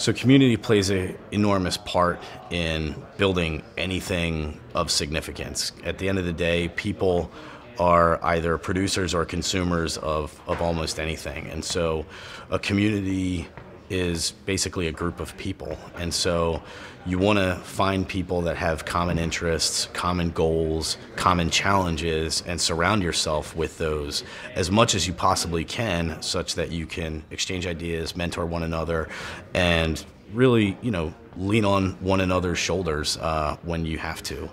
So community plays an enormous part in building anything of significance. At the end of the day, people are either producers or consumers of almost anything. And so a community is basically a group of people. And so you want to find people that have common interests, common goals, common challenges, and surround yourself with those as much as you possibly can, such that you can exchange ideas, mentor one another, and really, lean on one another's shoulders when you have to.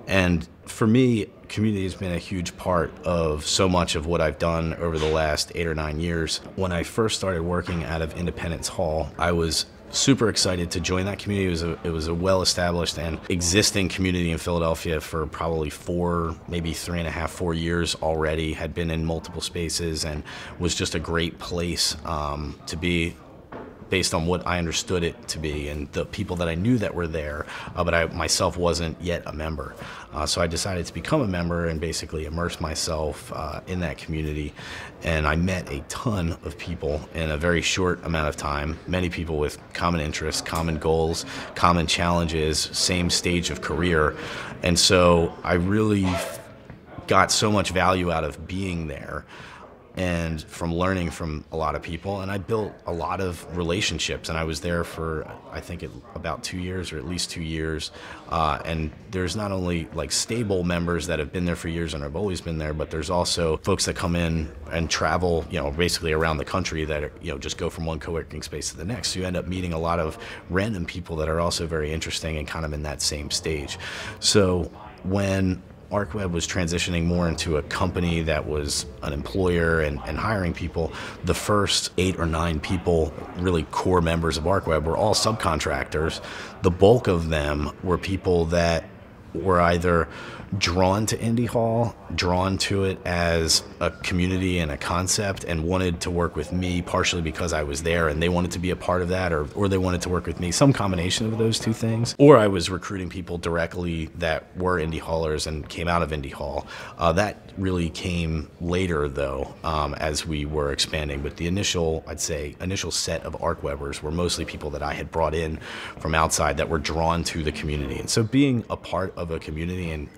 And for me, community has been a huge part of so much of what I've done over the last 8 or 9 years. When I first started working out of Independence Hall, I was super excited to join that community. It was a well-established and existing community in Philadelphia for probably 4, maybe 3.5, 4 years already, had been in multiple spaces, and was just a great place to be, based on what I understood it to be and the people that I knew that were there, but I myself wasn't yet a member. So I decided to become a member and basically immerse myself in that community. And I met a ton of people in a very short amount of time, many people with common interests, common goals, common challenges, same stage of career. And so I really got so much value out of being there and from learning from a lot of people, and I built a lot of relationships, and I was there for I think about 2 years, or at least 2 years, and there's not only like stable members that have been there for years and have always been there, but there's also folks that come in and travel, basically around the country that are, just go from one co-working space to the next. So you end up meeting a lot of random people that are also very interesting and kind of in that same stage. So when Arcweb was transitioning more into a company that was an employer and hiring people, the first 8 or 9 people, really core members of Arcweb, were all subcontractors. The bulk of them were people that were either drawn to Indy Hall, drawn to it as a community and a concept, and wanted to work with me partially because I was there and they wanted to be a part of that, or they wanted to work with me, some combination of those two things. Or I was recruiting people directly that were Indy Hallers and came out of Indy Hall. That really came later though, as we were expanding. But the initial set of Arcwebbers were mostly people that I had brought in from outside that were drawn to the community. And so being a part of a community and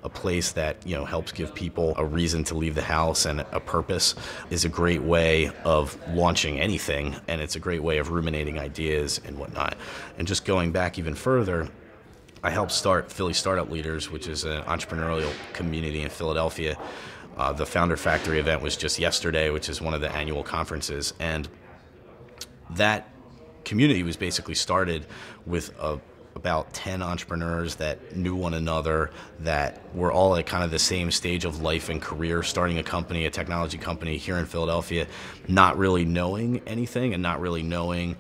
a place that helps give people a reason to leave the house and a purpose is a great way of launching anything, and it's a great way of ruminating ideas and whatnot. And just going back even further, I helped start Philly Startup Leaders, which is an entrepreneurial community in Philadelphia. The Founder Factory event was just yesterday, which is one of the annual conferences, and that community was basically started with about 10 entrepreneurs that knew one another, that were all at kind of the same stage of life and career, starting a company, a technology company here in Philadelphia, not really knowing anything and not really knowing,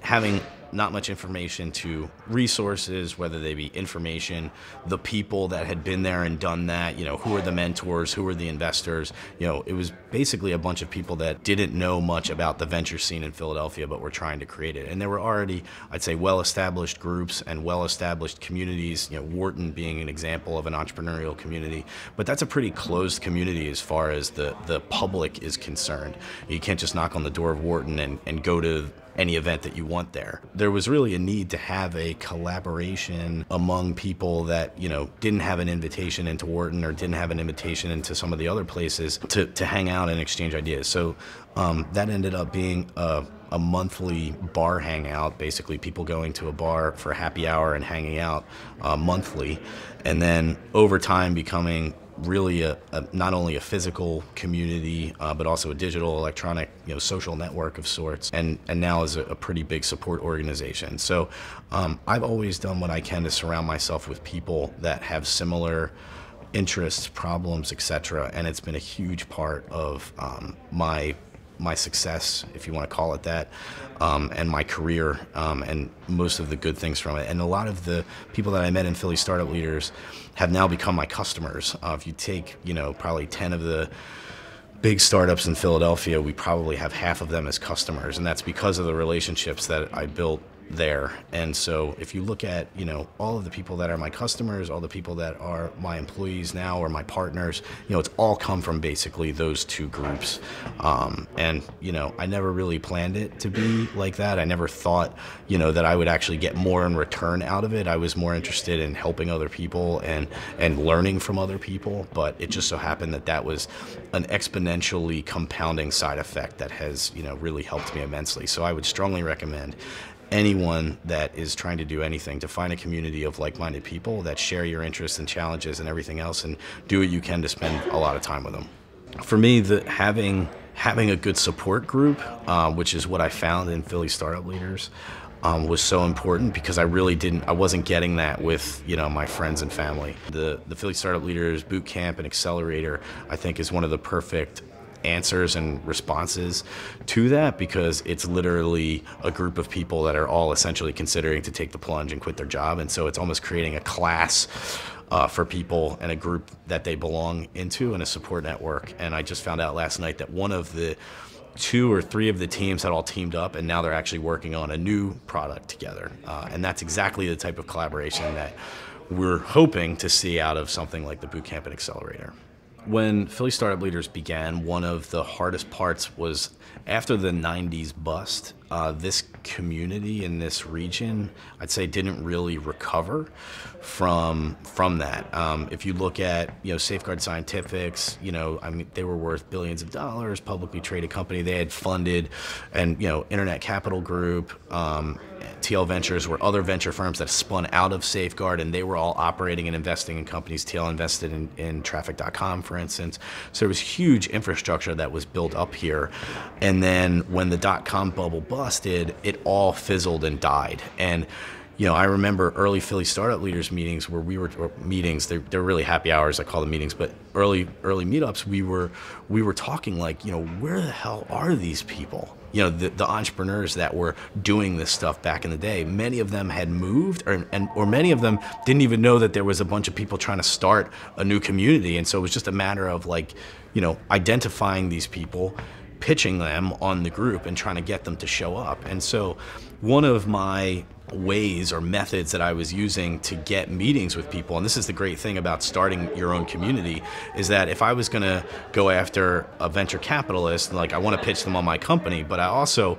having not much information to resources, whether they be information, the people that had been there and done that, who are the mentors, who are the investors. It was basically a bunch of people that didn't know much about the venture scene in Philadelphia, but were trying to create it. And there were already, I'd say, well-established groups and well-established communities, Wharton being an example of an entrepreneurial community. But that's a pretty closed community as far as the public is concerned. You can't just knock on the door of Wharton and go to any event that you want there. There was really a need to have a collaboration among people that, didn't have an invitation into Wharton or didn't have an invitation into some of the other places to hang out and exchange ideas. So that ended up being a monthly bar hangout, basically people going to a bar for happy hour and hanging out monthly, and then over time becoming really not only a physical community, but also a digital, electronic, social network of sorts, and now is a pretty big support organization. So I've always done what I can to surround myself with people that have similar interests, problems, etc., and it's been a huge part of my success, if you want to call it that, and my career, and most of the good things from it. And a lot of the people that I met in Philly Startup Leaders have now become my customers. If you take, probably 10 of the big startups in Philadelphia, we probably have half of them as customers, and that's because of the relationships that I built there. And so if you look at, all of the people that are my customers, all the people that are my employees now or my partners, it's all come from basically those two groups. And I never really planned it to be like that. I never thought, that I would actually get more in return out of it. I was more interested in helping other people and learning from other people. But it just so happened that that was an exponentially compounding side effect that has, really helped me immensely. So I would strongly recommend anyone that is trying to do anything to find a community of like-minded people that share your interests and challenges and everything else, and do what you can to spend a lot of time with them. For me, having a good support group, which is what I found in Philly Startup Leaders, was so important, because I wasn't getting that with, my friends and family. The Philly Startup Leaders Boot Camp and Accelerator, I think, is one of the perfect answers and responses to that, because it's literally a group of people that are all essentially considering to take the plunge and quit their job. And so it's almost creating a class for people and a group that they belong into, and a support network. And I just found out last night that one of the 2 or 3 of the teams had all teamed up, and now they're actually working on a new product together. And that's exactly the type of collaboration that we're hoping to see out of something like the Boot Camp and Accelerator. When Philly Startup Leaders began, one of the hardest parts was after the 90s bust, this community in this region, I'd say, didn't really recover from that. If you look at, Safeguard Scientifics, they were worth billions of dollars, publicly traded company. They had funded, and, Internet Capital Group, TL Ventures were other venture firms that spun out of Safeguard, and they were all operating and investing in companies. TL invested in Traffic.com, for instance. So there was huge infrastructure that was built up here. And then when the dot-com bubble busted, it all fizzled and died. And I remember early Philly Startup Leaders meetings where they're really happy hours, I call them meetings, but early meetups, we were talking like, where the hell are these people? The entrepreneurs that were doing this stuff back in the day. Many of them had moved, or many of them didn't even know that there was a bunch of people trying to start a new community. And so it was just a matter of identifying these people, pitching them on the group, and trying to get them to show up. And so one of my ways or methods that I was using to get meetings with people, and this is the great thing about starting your own community, is that if I was going to go after a venture capitalist, I want to pitch them on my company, but I also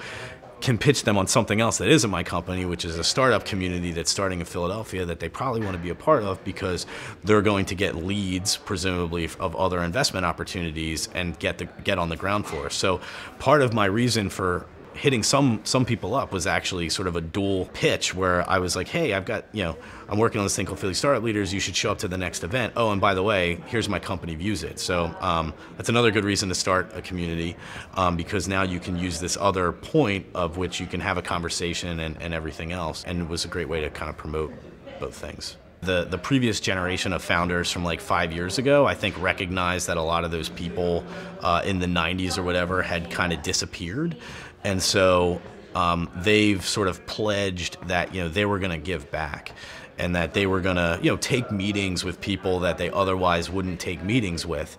can pitch them on something else that isn't my company, which is a startup community that's starting in Philadelphia that they probably want to be a part of, because they're going to get leads, presumably, of other investment opportunities, and get on the ground floor. So part of my reason for hitting some people up was actually sort of a dual pitch, where I was like, hey, I've got, I'm working on this thing called Philly Startup Leaders. You should show up to the next event. Oh, and by the way, here's my company views it. So that's another good reason to start a community, because now you can use this other point of which you can have a conversation and everything else. And it was a great way to kind of promote both things. The previous generation of founders from 5 years ago, I think, recognized that a lot of those people in the 90s or whatever had kind of disappeared. And so they've sort of pledged that, they were going to give back, and that they were going to, take meetings with people that they otherwise wouldn't take meetings with.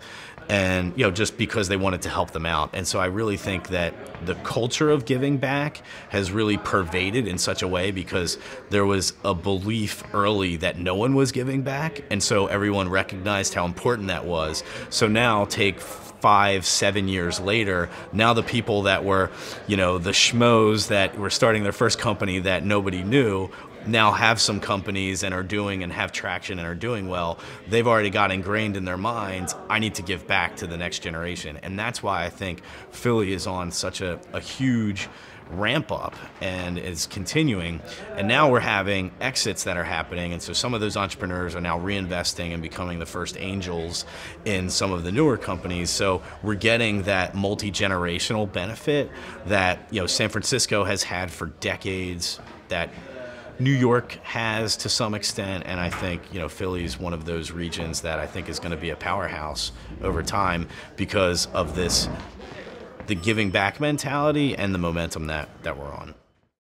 And, just because they wanted to help them out. And so I really think that the culture of giving back has really pervaded in such a way, because there was a belief early that no one was giving back. And so everyone recognized how important that was. So now take 5-7 years later, now the people that were, the schmoes that were starting their first company that nobody knew, now have some companies and are doing and have traction and are doing well. They've already got ingrained in their minds, I need to give back to the next generation. And that's why I think Philly is on such a huge ramp up and is continuing. And now we're having exits that are happening, and so some of those entrepreneurs are now reinvesting and becoming the first angels in some of the newer companies. So we're getting that multi-generational benefit that San Francisco has had for decades, that New York has to some extent, and I think Philly is one of those regions that I think is going to be a powerhouse over time because of the giving back mentality and the momentum that we're on.